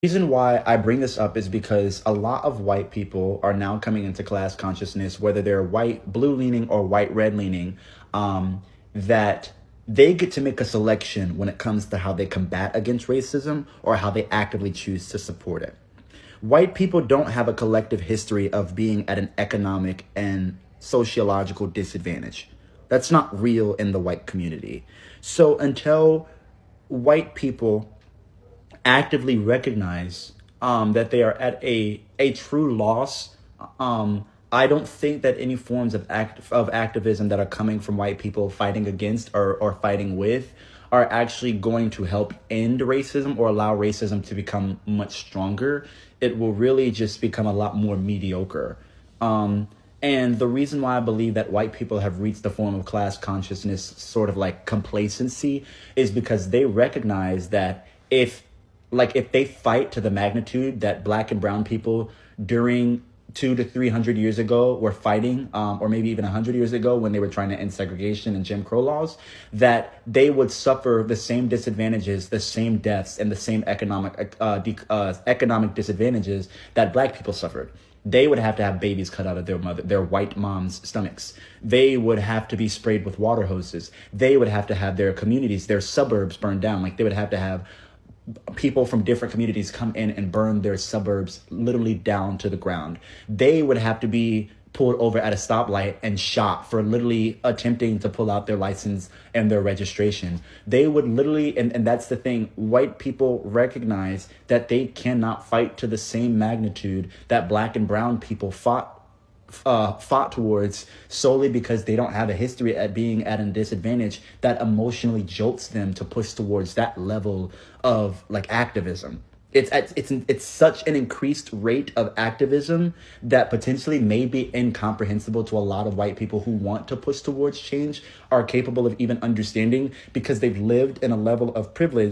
Reason why I bring this up is because a lot of white people are now coming into class consciousness, whether they're white blue leaning or white red leaning, that they get to make a selection when it comes to how they combat against racism or how they actively choose to support it. White people don't have a collective history of being at an economic and sociological disadvantage. That's not real in the white community. So until white people actively recognize that they are at a true loss, I don't think that any forms of activism that are coming from white people fighting against or fighting with are actually going to help end racism or allow racism to become much stronger. It will really just become a lot more mediocre. And the reason why I believe that white people have reached the form of class consciousness, sort of like complacency, is because they recognize that if they fight to the magnitude that black and brown people during 200 to 300 years ago were fighting, or maybe even 100 years ago when they were trying to end segregation and Jim Crow laws, that they would suffer the same disadvantages, the same deaths, and the same economic disadvantages that black people suffered. They would have to have babies cut out of their white mom's stomachs. They would have to be sprayed with water hoses. They would have to have their communities, their suburbs burned down. Like they would have to have people from different communities come in and burn their suburbs literally down to the ground. They would have to be pulled over at a stoplight and shot for literally attempting to pull out their license and their registration. They would literally, and that's the thing, white people recognize that they cannot fight to the same magnitude that black and brown people fought towards, solely because they don't have a history at being at a disadvantage that emotionally jolts them to push towards that level of like activism. It's such an increased rate of activism that potentially may be incomprehensible to a lot of white people who want to push towards change, are capable of even understanding, because they've lived in a level of privilege